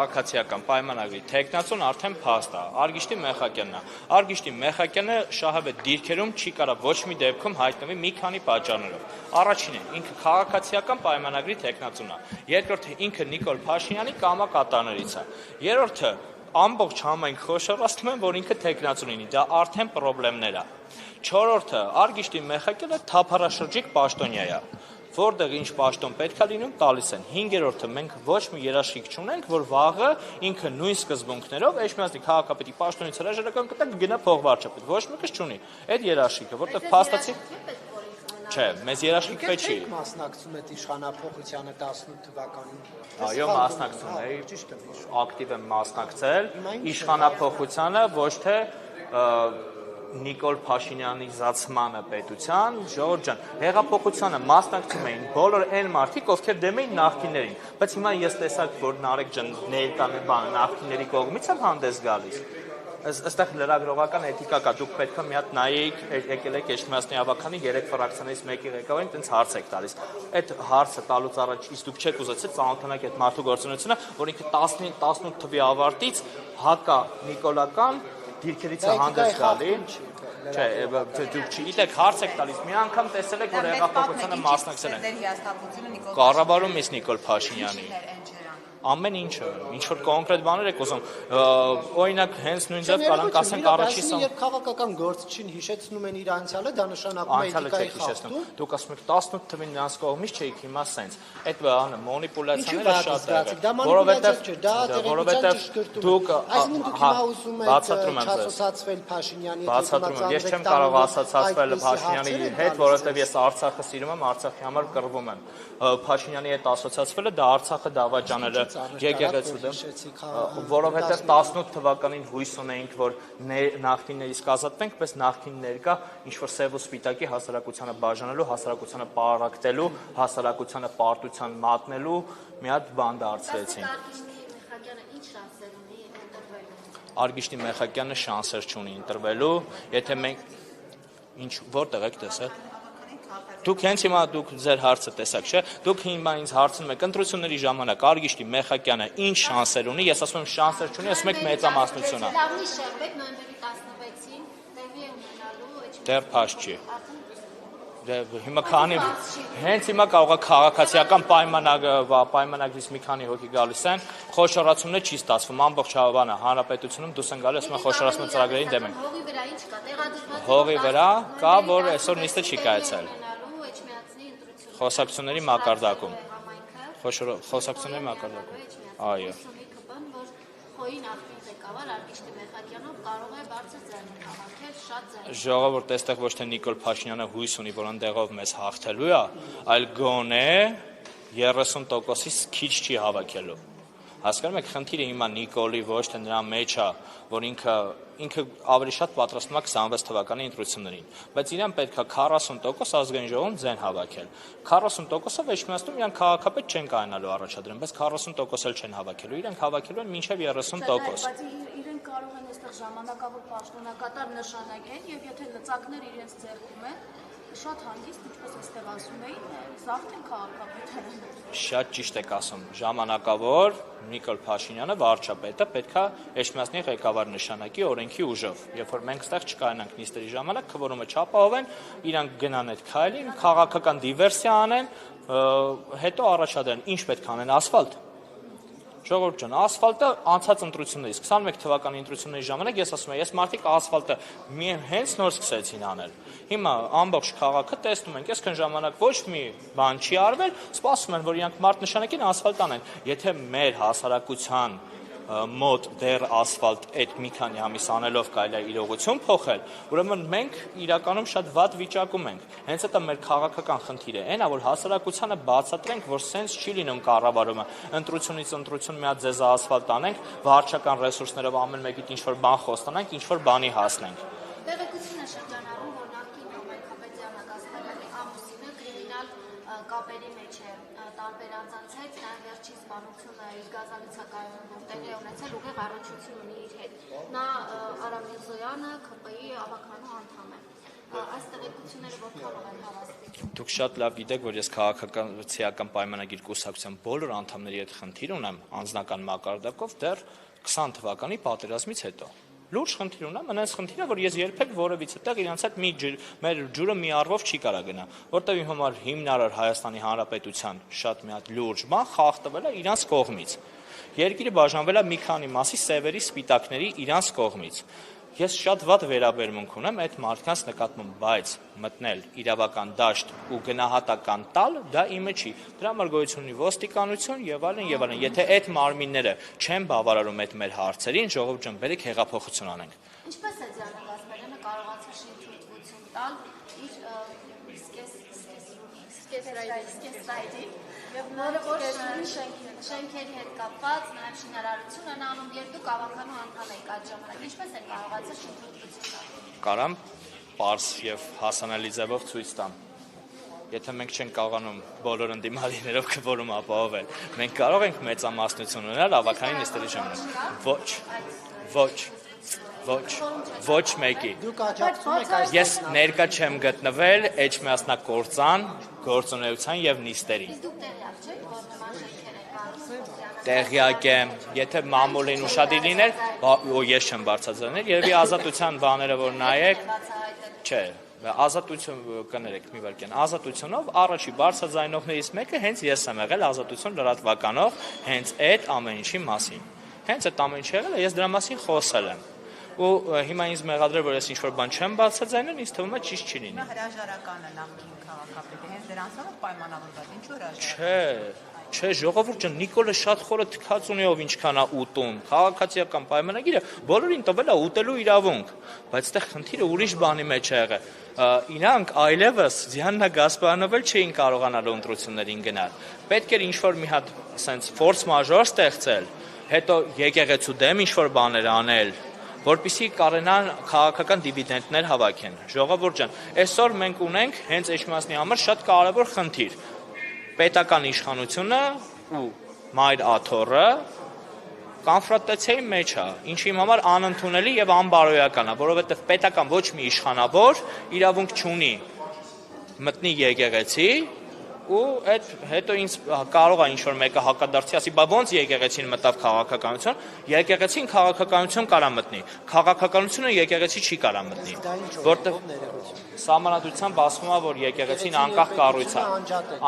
քաղաքացիական պայմանագրի թեկնածուն արդեն փաստ է, Արգիշտի Մեխակյանն է։ Արգիշտի Մեխակյանը շահավետ դիրքերում չի կարող ոչ մի դեպքում հայտնվի մի քանի պատճառներով։ Առաջինը ինքը քաղաքացիական պայմանագրի թեկնածուն է։ Երկրորդը ինքը Նիկոլ Փաշինյանի կամակատարներից է։ Երրորդը ամբողջ համայնք խոշորացնում են, որ ինքը թեկնածուն ունի, դա արդեն խնդիրներ է։ Չորրորդը Արգիշտի Մեխակյանը թափառաշրջիկ պաշտոնյա է, որտեղ ինչ պաշտոն պետք է լինում տալիս են։ Հինգերորդը մենք ոչ մի երաշխիք չունենք, որ վաղը ինքը նույն սկզբունքներով Էջմիածնի քաղաքապետի պաշտոնից հրաժարական կտա կգնա փոխվարչապետ։ Ոչ մեկը չունի այդ երաշխիքը, որտեղ փաստացի Չէ, մեզ երաշխիք պետք չի։ Մասնակցում եք իշխանափոխությանը 18 թվականին։ Այո, մասնակցում էի, ակտիվ եմ մասնակցել իշխանափոխությանը, ոչ թե Նիկոլ Փաշինյանիզացմանը պետության, ժողովուրդ ջան, հեղափոխությանը մասնակցում էին բոլոր այն մարդիկ, ովքեր դեմ էին նախկիններին, բայց հիմա ես տեսակ, որ Նարեկ ջան ներկան է բանը նախկինների կողմից եմ հանդես գալիս։ Այստեղ լրագրողական էթիկա կա, դուք պետք է մի հատ նայեք, եկել եք Էջմիածնի ավականի 3 ֆրակցիաներից մեկի ղեկավարին, տենց հարց եք տալիս։ Այդ հարցը տալուց առաջ իսկ դուք չեք ուզեցել ծանոթանաք այդ մարդու գործունեությունը, որ ինքը 19-18 թվի ավարտից հակա նիկոլական դիրքերից է հանդես գալի։ Չէ, դուք չգիտեք, հարց եք տալիս, մի անգամ տեսել եք, որ հեղափոխությանը մասնակցել են։ Կառավարում իսկ Նիկոլ Փաշինյանի։ Ամեն ինչը, ինչ որ կոնկրետ բաներ եք ուզում, օրինակ հենց նույն ձև կարանք ասենք առաջի սա։ Երբ քաղաքական գործչին հիշեցնում են իր անցյալը, դա նշանակում է էթիկայի խախտում։ Դուք ասում եք 18 թվին նրանց կողմից չէիք հիմա սենց։ Այդ բանը մանիպուլյացիաները շատ են։ Որովհետև դուք բացատրում եմ չասոցացվել Փաշինյանի հետ։ Բացատրում եմ, ես չեմ կարող ասոցացվել Փաշինյանի հետ, որովհետև ես Արցախը սիրում եմ, Արցախի համար կռվում եմ։ Փաշինյանի հետ ասոցացվելը դա Արցախը դավաճանելը եկեղեցու դեմ, որովհետև 18 թվականին հույս ունեինք, որ նախկիններից կազատվենք, պես նախկիններ կա ինչ-որ սև ու սպիտակի հասարակությանը բաժանելու, հասարակությանը պարակտելու, հասարակությանը պարտության մատնելու մի հատ բան դարձրեցին։ Արգիշտի Մեխակյանը շանսեր չունի ընտրվելու, եթե մենք ինչ որտեղ եք տեսել։ Դուք հենց հիմա դուք ձեր հարցը տեսաք, չէ՞։ Դուք հիմա ինձ հարցնում եք ընտրությունների ժամանակ Արգիշտի Մեխակյանը ինչ շանսեր ունի, ես ասում եմ շանսեր չունի, ասում եք մեծամասնություն է։ Լավնի շեղբեք նոյեմբերի 16-ին տեղի է ունենալու Դեռ փաստ չի։ Հիմա քանի հենց հիմա կարող է քաղաքացիական պայմանագրից մի քանի հոգի գալիս են, խոշորացումներ չի ստացվում, ամբողջ հավանը հանրապետությունում դուրս են գալիս, ասում են խոշորացման ծրագրերին դեմ են։ Հողի վրա ինչ կա, տեղադրված։ Հողի վրա կա, որ այսօր նիստը չի կայացել։ Խոսակցությունների մակարդակում։ Խոսակցությունների մակարդակում։ Այո։ Խոյի նախկին ղեկավար Արգիշտի Մեխակյանով կարող է բարձր ձայնով հավաքել շատ ձայն։ Ժողովուրդ, այստեղ ոչ թե Նիկոլ Փաշինյանը հույս ունի, որ ընդեղով մեզ հաղթելու է, այլ գոնե 30%-ից քիչ չի հավաքելու։ Հասկանում եք, խնդիրը հիմա Նիկոլի ոչ թե նրա մեջ է, որ ինքը ավելի շատ պատրաստվում է 26 թվականի ընտրություններին, բայց իրան պետք է 40% ազգային ժողովում ձեն հավաքել։ 40%-ով Էջմիածնում իրան քաղաքապետ չեն կայանալու առաջադրեն, բայց 40% էլ չեն հավաքելու, իրանք հավաքելու են մինչև 30%։ Բայց իրենք կարող են այստեղ ժամանակավոր պաշտոնակատար նշանակեն եւ եթե լծակներ իրենց ձեռքում են, շատ հանգիստ, ինչպես այստեղ ասում էին, զարթեն քաղաքապետարանը։ Շատ ճիշտ եք ասում, ժամանակավոր Նիկոլ Փաշինյանը վարչապետը պետք է Էջմիածնի ղեկավար նշանակի օրենքի ուժով։ Երբ որ մենք ստեղ չկայանանք նիստերի ժամանակ, քվորումը չապահովեն, իրանք գնան այդ քայլին, քաղաքական դիվերսիա անեն, հետո առաջադրեն, ինչ պետք անեն, ասֆալտ։ Ժողովուրդ ջան, ասֆալտը անցած ընտրություններից 21 թվականի ընտրությունների ժամանակ ես ասում եմ, ես մարդիկ ասֆալտը հենց նոր սկսեցին անել։ Հիմա ամբողջ քաղաքը տեսնում ենք, այսքան ժամանակ ոչ մի բան չի արվել, սպասում են, որ իրանք մարդ նշանակեն ասֆալտ անեն։ Եթե մեր հասարակության մոտ դեռ ասֆալտ այդ մի քանի ամիս անելով կարելի է իրողություն փոխել, ուրեմն մենք իրականում շատ վատ վիճակում ենք։ Հենց դա մեր քաղաքական խնդիրը այն է, որ հասարակությանը բացատրենք, որ սենց չի լինում կառավարումը, ընտրությունից ընտրություն մի հատ ձեզ ասֆալտ անենք, վարչական ռեսուրսներով ամեն մեկիդ ինչ-որ բան խոստանանք, ինչ-որ բանի հասնենք։ Տեղեկություն է շրջանառում, որ նախկին Մեխապետյանը Գասպարյանի ամուսինը կրիմինալ կապերի մեջ է տարբեր անձանց հետ, նա վերջի սպանությունը իր գազալիցակայանում որտեղ է ունեցել ուղիղ առնչություն ունի իր հետ։ Նա Արամ Միրզոյանը ՔՊ-ի ավականու անդամ է։ այս տեղեկությունները որքանով են հավաստի։ Դուք շատ լավ գիտեք, որ ես քաղաքացիական պայմանագիր կուսակցության բոլոր անդամների հետ խնդիր ունեմ անձնական մակարդակով դեռ 20 թվականի պատերազմից հետո։ Լուրջ խնդիր ունեմ, այնպես խնդիրը, որ ես երբեք որևիցե տեղ իրանց հետ մեր ջուրը մի առվով չի կարա գնա, որտեղ իմ համար հիմնարար Հայաստանի Հանրապետության շատ մի հատ լուրջ բան խախտվել է իրանց կողմից։ Երկիրը բաժանվել է մի քանի մասի սևերի, սպիտակների իրանց կողմից։ Ես շատ վատ վերաբերմունք ունեմ այդ մարդկանց նկատմամբ, բայց մտնել իրավական դաշտ ու գնահատական տալ դա իմը չի։ Դրա համար գոյություն ունի ոստիկանություն եւ այլն եւ այլն։ Եթե այդ մարմինները չեն բավարարում այդ մեր հարցերին, ժողովուրդ ջան, բերեք հեղափոխություն անենք։ Ինչպես է Դիանա Գասպարյանը կարողացել շինթույլտվություն տալ իր սկեսրայդին եւ նոր շենքերի հետ կապված նաեւ շինարարություն են անում եւ դուք ավականու անդամ եք այդ ժամանակ ինչպես են կարողացել շինթույլտվություն տալ։ Կարամ պարզ եւ հասանելի ձևով ցույց տամ։ Եթե մենք չենք կարողանում բոլոր ընդդիմադիրներով քվորում ապահովել, մենք կարող ենք մեծամասնություն ունենալ ավականի նիստերի ժամանակ։ Ոչ մեկի։ Դուք աջակցում եք այս Ես ներկա չեմ գտնվել էջմիածնակործան, գործունեության եւ նիստերին։ Դուք տեղյակ չեք որ նման շենքեր են կառուցվում։ Տեղյակ եմ, եթե մամուլին ուշադիր լիներ, ես չեմ բարձրացնել, երևի ազատության բաները որ նայեք, չէ, ազատություն կներեք մի վարքյան, ազատությունով առաջի բարձրաձայնողներից մեկը հենց ես եմ եղել ազատություն լրատվականով, հենց այդ ամեն ինչի մասին։ Հենց այդ ամեն ինչը եղել է, ես դրա մասին խոսել եմ։ Ու հիմա ինձ մեղադրել, որ ես ինչ-որ բան չեմ բարձրացնել, ինձ թվում է ճիշտ չի լինի։ Հրաժարականը նախկին քաղաքապետի հենց դրանցով պայմանավորված, ինչու հրաժարակ։ Չէ, ժողովուրդ ջան, Նիկոլը շատ խորը թքած ունի ով ինչքան է ուտում։ Քաղաքացիական պայմանագիրը բոլորին տվել է ուտելու իրավունք, բայց այդտեղ խնդիրը ուրիշ բանի մեջ է եղել։ Իրանք այլևս Դիանա Գասպարյանով էլ չէին կարողանալ ընտրություններին գնալ։ Պետք էր ինչ-որ մի հատ sense force majeure ստեղծել, հետո եկեղեցու դեմ ինչ-որ բաներ անել, որպեսզի կարենան քաղաքական դիվիդենտներ հավաքեն։ Ժողովուրդ ջան, այսօր մենք ունենք հենց Էջմիածնի համար շատ կարևոր խնդիր։ Պետական իշխանությունը ու մայր աթոռը կոնֆրոնտացիայի մեջ է, ինչի համար անընդունելի եւ անբարոյական է, որովհետեւ պետական ոչ մի իշխանավոր իրավունք չունի մտնի եկեղեցի ու այդ հետո ինձ կարող է ինչ-որ մեկը հակադարձի, ասի, բա ոնց եկեղեցին մտավ քաղաքականություն, եկեղեցին քաղաքականություն կարա մտնի, քաղաքականությունը եկեղեցի չի կարա մտնի, որտեղ Սահմանադրությամբ ասվում է, որ եկեղեցին անկախ կառույց է,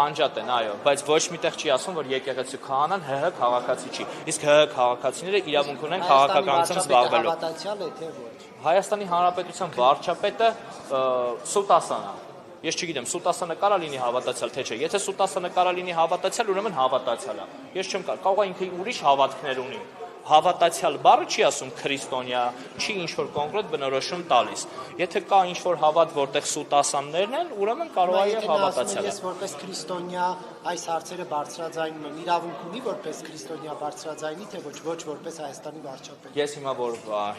անջատ են, այո, բայց ոչ միտեղ չի ասում, որ եկեղեցու քահանան ՀՀ քաղաքացի չի, իսկ ՀՀ քաղաքացիները իրավունք ունեն քաղաքականությամբ զբաղվելու։ Հայաստանի Հանրապետության վարչապետը Սուտասանն է։ Ես չգիտեմ, Սուտասանը կարա լինի հավատացյալ, թե չէ։ Եթե Սուտասանը կարա լինի հավատացյալ, ուրեմն հավատացյալ է։ Ես չեմ կարող է ինքը ուրիշ հավատքներ ունի։ Հավատացյալ բառը չի ասում քրիստոնյա, չի ինչ-որ կոնկրետ բնորոշում տալիս։ Եթե կա ինչ-որ հավատ, որտեղ Սուտասաններն են, ուրեմն կարող է եւ հավատացյալ։ Ես որպես քրիստոնյա այս հարցերը բարձրաձայնում եմ, իրավունք ունի որպես քրիստոնյա բարձրաձայնի, թե ոչ որպես Հայաստանի վարչապետ։ Ես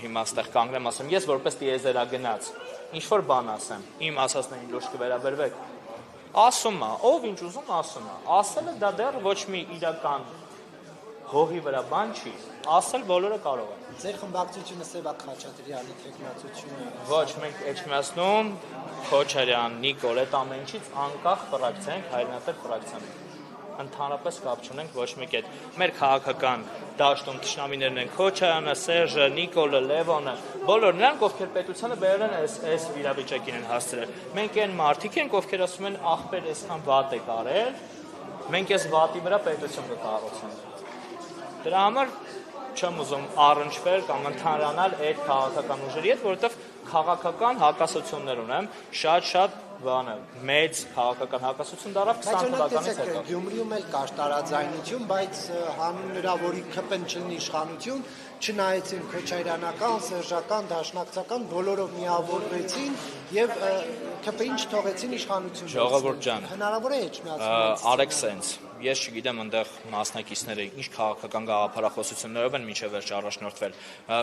հիմա ստեղ կանգնեմ, ասեմ, ես որպես տիեզերագնաց ինչ-որ բան ասեմ, իմ ասածներին լուրջ կվերաբերվեք։ Ասում է, ով ինչ ուզում ասում է։ Ասելը դա դեռ ոչ մի իրական հողի վրա բան չի, ասել բոլորը կարող են։ Ձեր խմբակցությունը Սևակ Խաչատրյանի թեկնածությունը։ Ոչ, մենք Էջմիածնում Քոչարյան, Նիկոլ, այդ ամեն ինչից անկախ ֆրակցիա ենք, հայրենատեր ֆրակցիան։ Ընդհանրապես կապ չունենք ոչ մեկի հետ։ Մեր քաղաքական դաշտում թշնամիներն են Քոչարյանը, Սերժը, Նիկոլը, Լևոնը, բոլոր նրանք, ովքեր պետությանը բերել են այս իրավիճակին են հասցրել։ Մենք այն մարդիկ ենք, ովքեր ասում են ախպեր այսքան վատ եք արել, մենք այս վատի վրա պետություն կկառուցենք։ Դրա համար չեմ ուզում առնչվել կամ ընդհանրանալ այդ քաղաքական ուժերի հետ, որովհետև քաղաքական հակասություններ ունեմ, շատ բանը, մեծ քաղաքական հակասություն դարավ 20 թվականից հետո։ Գյումրիում էլ կար տարաձայնություն, բայց հանուն նրա, որի ԿՊ-ն չլինի իշխանություն, չնայեցին քոչարյանական, սերժական, դաշնակցական, բոլորով միավորվեցին եւ ԿՊ-ին չթողեցին իշխանություն։ Ժողովուրդ ջան, հնարավոր է Էջմիածնում արեք սենց։ ես չգիտեմ այնտեղ մասնակիցները ինչ քաղաքական գաղափարախոսություններով են մինչև վերջ առաջնորդվել։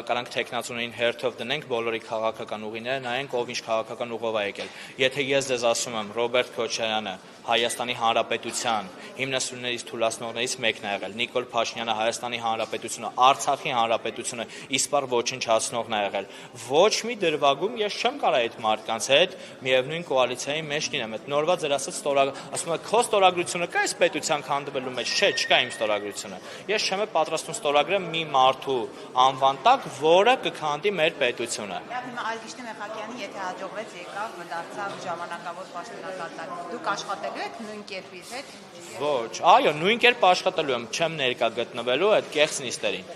Կարանք տեխնացուներին հերթով դնենք բոլորի քաղաքական ուղիները, նայենք ով ինչ քաղաքական ուղով է եկել։ Եթե ես ձեզ ասում եմ Ռոբերտ Քոչարյանը Հայաստանի Հանրապետության հիմնասյուներից թույլատնողներից մեկն է եղել, Նիկոլ Փաշինյանը Հայաստանի Հանրապետությունը, Արցախի Հանրապետությունը իսպառ ոչնչացնողն է եղել։ Ոչ մի դրվագում ես չեմ կարող այդ մարդկանց հետ միևնույն կոալիցիայի մեջ լինեմ։ Այդ նորվա ձեր ասած ասում եք քո ստորագրությունը կա այս պետության քանդվելու մեջ, չէ, չկա իմ ստորագրությունը։ Ես չեմ պատրաստում ստորագրեմ մի մարդու անվան տակ, որը կքանդի մեր պետությունը։ Հիմա Ալգիշնի Մեխակյանի եթե հաջողվեց եկավ, դարձավ ժամանակավոր պաշտոնակատար։ Դուք աշխատելու եք նույն կերպի հետ։ Ոչ, այո, նույն կերպ աշխատելու եմ, չեմ ներկա գտնվելու այդ կեղծ նիստերին։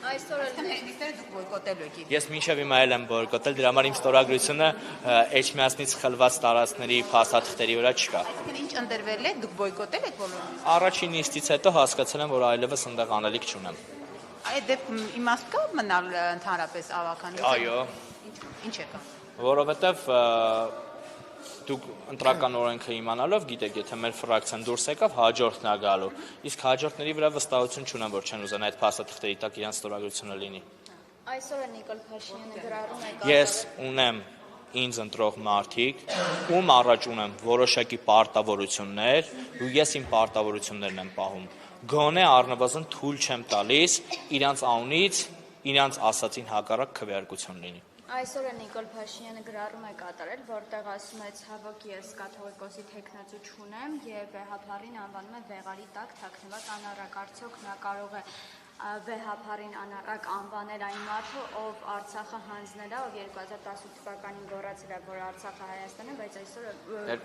Այսօր Նիստերը դուք բոյկոտելու եք։ Ես մինչև հիմա էլ եմ բոյկոտել, դրա համար իմ ստորագրությունը Էջմիածնից խլված տարածքների փաստաթղթերի վրա չկա։ Ինչ ընտրվել է, դուք բոյկոտել եք բոլորը։ Առաջին նիստից հետո հասկացել եմ, որ այլևս այնտեղ անելիք չունեմ։ Այդ իմաստ կա մնալ ընդհանրապես ավականից։ Այո, Ինչ եկա։ որովհետև դուք ընտրական օրենքը իմանալով գիտեք, եթե մեր ֆրակցիան դուրս եկավ, հաջորդն է գալու։ Իսկ հաջորդների վրա վստահություն չունեմ, որ չեն ուզեն այդ փաստաթղթերի տակ իրենց ստորագրությունը լինի։ այսօր է Նիկոլ Փաշինյանը գրառում է Ես ունեմ ինձ ընտրող մարդիկ, ում առաջ ունեմ որոշակի պարտավորություններ, ու ես իմ պարտավորություններն եմ պահում։ Գոնե առնվազն թույլ չեմ տալիս իրանց անունից, իրանց ասածին հակառակ քվեարկություն լինի։ Այսօր է Նիկոլ Փաշինյանը գրառում է կատարել, որտեղ ասում է ցավոք ես կաթողիկոսի թեկնածու չունեմ եւ վեհապարին անվանում է վեղարի տակ թաքնված անառակ, արդյոք նա կարող է վեհապարին անառակ անվանել այն մարդը, ով Արցախը հանձնել է, ով 2018 թվականին գոռացել է, որ Արցախը Հայաստան է, բայց այսօր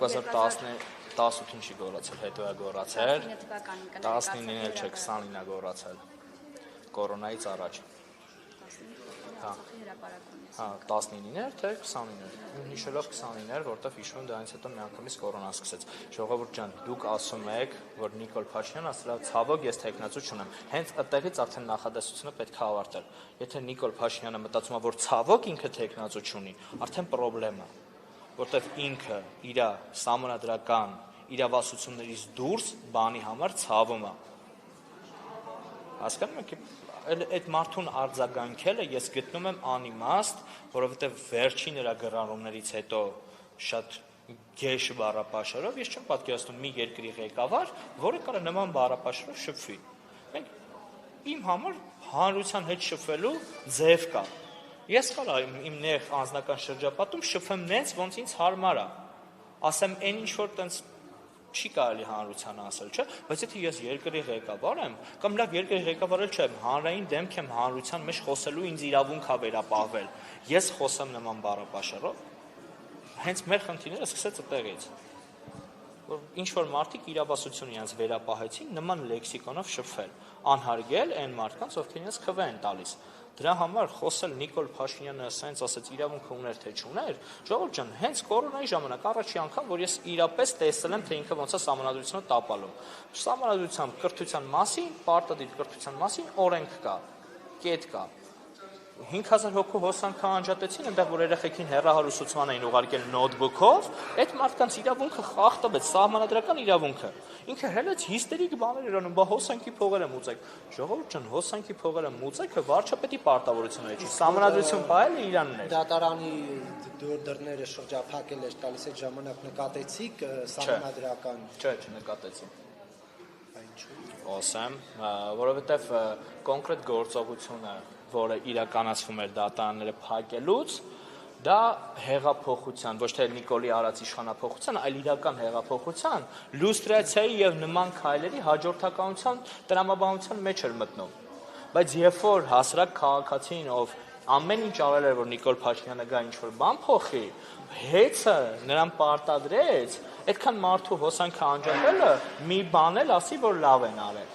2018-ին չի գոռացել, հետո է գոռացել, 19 թվականին 19-ին էլ չէ, 20-ին է գոռացել, կորոնայից առաջ։ Արցախի հրապարակումից։ Հա, 19-ին էր, թե 29-ին էր։ Հիշելով 29-ին էր, որտեղ հիշում եմ դրանից հետո միանգամից կորոնան սկսեց։ Ժողովուրդ ջան, դուք ասում եք, որ Նիկոլ Փաշինյանն ասել է ցավոք ես թեկնածու չունեմ։ Հենց այդտեղից արդեն նախադասությունը պետք է ավարտել։ Եթե Նիկոլ Փաշինյանը մտածում է, որ ցավոք ինքը թեկնածու չունի, արդեն խնդրեմ է, որտեղ ինքը իր սահմանադրական իրավասություններից դուրս բանի համար ցավում է։ Հասկանում եք, այդ մարդուն արձագանքելը ես գտնում եմ անիմաստ, որովհետև վերջին նրա գրառումներից հետո շատ գեշ բառապաշարով ես չեմ պատկերացնում մի երկրի ղեկավար, որը կարող նման բառապաշարով շփվի։ Մենք իմ համար հանրության հետ շփվելու ձև կա։ Ես կարող իմ նեղ անձնական շրջապատում շփվեմ նենց, ոնց ինձ հարմար է։ Ասեմ այն ինչ որ տենց չի կարելի հանրությանը ասել, չէ՞, բայց եթե ես երկրի ղեկավար եմ, կամ լավ երկրի ղեկավարը չեմ, հանրային դեմք եմ հանրության մեջ խոսելու ինձ իրավունք է վերապահվել։ Ես խոսեմ նման բառապաշարով, հենց մեր խնդիրները սկսեց այդտեղից։ Որ ինչ որ մարդիկ իրավասություն իրենց վերապահեցին նման լեքսիկոնով շփվել, անհարգել այն մարդկանց, ովքեր իրենց քվե են տալիս։ Դրա համար խոսել Նիկոլ Փաշինյանը ասենց ասեց իրավունքը ուներ թե չուներ, ժողովուրդ ջան, հենց կորոնայի ժամանակ առաջի անգամ, որ ես իրապես տեսել եմ, թե ինքը ոնց է սահմանադրությունը տապալում։ Սահմանադրության կրթության մասին, պարտադիր կրթության մասին օրենք կա, կետ կա։ 5000 հոգու հոսանքը անջատեցին, այնտեղ որ երեխեքին հեռահարուսուցման էին ուղարկել նոթբուքով, այդ մարդկանց իրավունքը խախտվեց, սահմանադրական իրավունքը։ Ինքը հելեց հիստերիկ բաներ էր անում, բա հոսանքի փողերը մուծեք։ Ժողովուրդ ջան, հոսանքի փողերը մուծելը վարչապետի պարտավորությունն է, չի սահմանադրություն բայելը իրանն է։ Դատարանի դռները շրջափակել էր տալիս այդ ժամանակ նկատեցիք սահմանադրական։ Չէ, չնկատեցի։ Ինչու՞։ Ասեմ, որովհետև կոնկրետ գործողությունը, որը իրականացվում էր դատարանները փակելուց, դա հեղափոխության, ոչ թե Նիկոլի արած իշխանափոխության, այլ իրական հեղափոխության, լյուստրացիայի եւ նման քայլերի հաջորդականության տրամաբանության մեջ էր մտնում։ Բայց երբ որ հասարակ քաղաքացին, ով ամեն ինչ արել էր, որ Նիկոլ Փաշինյանը գա ինչ-որ բան փոխի, հեծը նրան պարտադրեց, այդքան մարդու հոսանքը անջատելը մի բան էլ ասի, որ լավ են արել։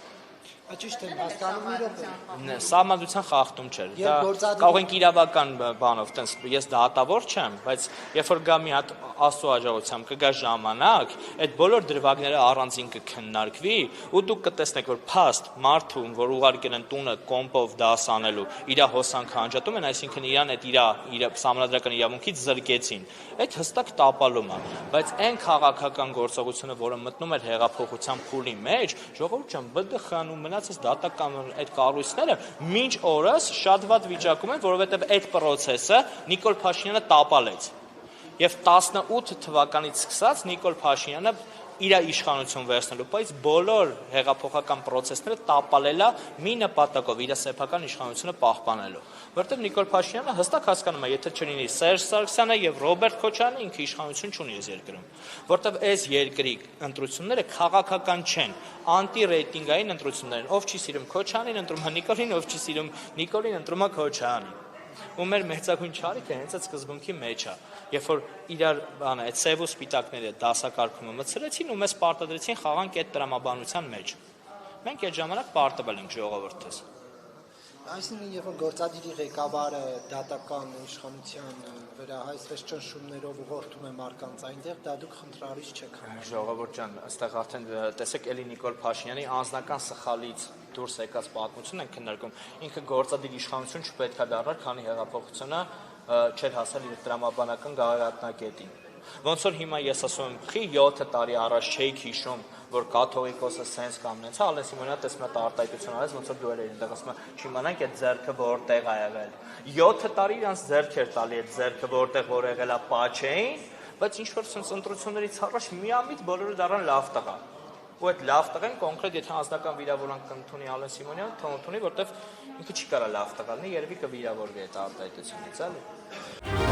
Ճիշտ եմ հասկանում մի րոպե։ Սահմանության խախտում չէր։ Դա Երբ գործադիր- կարող ենք իրավական բանով, տենց ես դատավոր չեմ, բայց երբ որ գա մի հատ աստծո աջակցությամբ կգա ժամանակ, այդ բոլոր դրվագները առանձին կքննարկվի, ու դուք կտեսնեք, որ փաստ մարդուն, որ ուղարկել են տունը կոմպով դաս անելու, իր հոսանքը անջատում են, այսինքն իրան այդ իր սահմանադրական իրավունքից զրկեցին։ Այդ հստակ տապալում է, բայց այն քաղաքական գործողությունը, որը մտնում էր հեղափոխության փուլի մեջ, ժողովուրդ ջան, ԲԴԽ-ն ու մնացած դատական այդ կառույցները մինչ օրս շատ վատ վիճակում են, որովհետև այդ process-ը Նիկոլ Փաշինյանը տապալեց։ Եվ 18 թվականից սկսած Նիկոլ Փաշինյանը իր իշխանություն վերցնելու, բայց բոլոր հեղափոխական process-ները տապալելա մի նպատակով իր սեփական իշխանությունը պահպանելու։ Որտեղ Նիկոլ Փաշինյանը հստակ հասկանում է, եթե չլինի Սերժ Սարգսյանը եւ Ռոբերտ Քոչարյանը, ինքը իշխանություն չունի այս երկրում։ Որտեղ այս երկրի ընտրությունները քաղաքական չեն, անտի-ռեյտինգային ընտրություններ են։ Ով չի սիրում Քոչարյանին, ընտրում է Նիկոլին, ով չի սիրում Նիկոլին, ընտրում է Քոչարյանին։ Ու մեր մեծագույն չարիքը հենց այդ սկզբունքի մեջ է, երբ որ իրար այդ սև ու սպիտակները դասակարգումը մցրեցին ու մեզ պարտադրեցին խաղանք այդ տրամաբանության մեջ։ Մենք այդ ժամանակ պարտվել ենք ժողովրդից։ Այսինքն, երբ որ գործադիրի ղեկավարը դատական իշխանության վրա այսպես ճնշումներով ուղղորդում է մարդկանց այնտեղ, դա դուք խնդրալից չեք հանում։ Ժողովուրդ ջան, այստեղ արդեն տեսեք էլի Նիկոլ Փաշինյանի անձնական սխալից դուրս եկած պատմություն են քննարկում։ Ինքը գործադիր իշխանություն չպետք է դառնար, քանի հեղափոխությունը չէր հասել իր տրամաբանական գաղափարակետին։ Ոնց որ հիմա ես ասում եմ, խի 7 տարի առաջ չէիք հիշում, որ կաթողիկոսը սենց կամնեց, Ալեն Սիմոնյանը տեսնում է արտահայտություն արեց, ոնց որ դու էլ այնտեղ ասում ես, չիմանանք այդ ձեռքը որտեղ ա եղել։ 7 տարի իրանց ձեռք էր տալի այդ ձեռքը որտեղ որ եղել է պաչեին, բայց ինչ որ սենց ընտրություններից առաջ միամիտ բոլորը դառան լավ տղա։ Ու այդ լավ տղան կոնկրետ եթե անձնական վիրավորանք կընդունի Ալեն Սիմոնյանը, թող ընդունի, որտեղ ինքը չի կարա լավ տղա լինի, երևի կվիրավորվի այդ արտահայտությունից, էլի։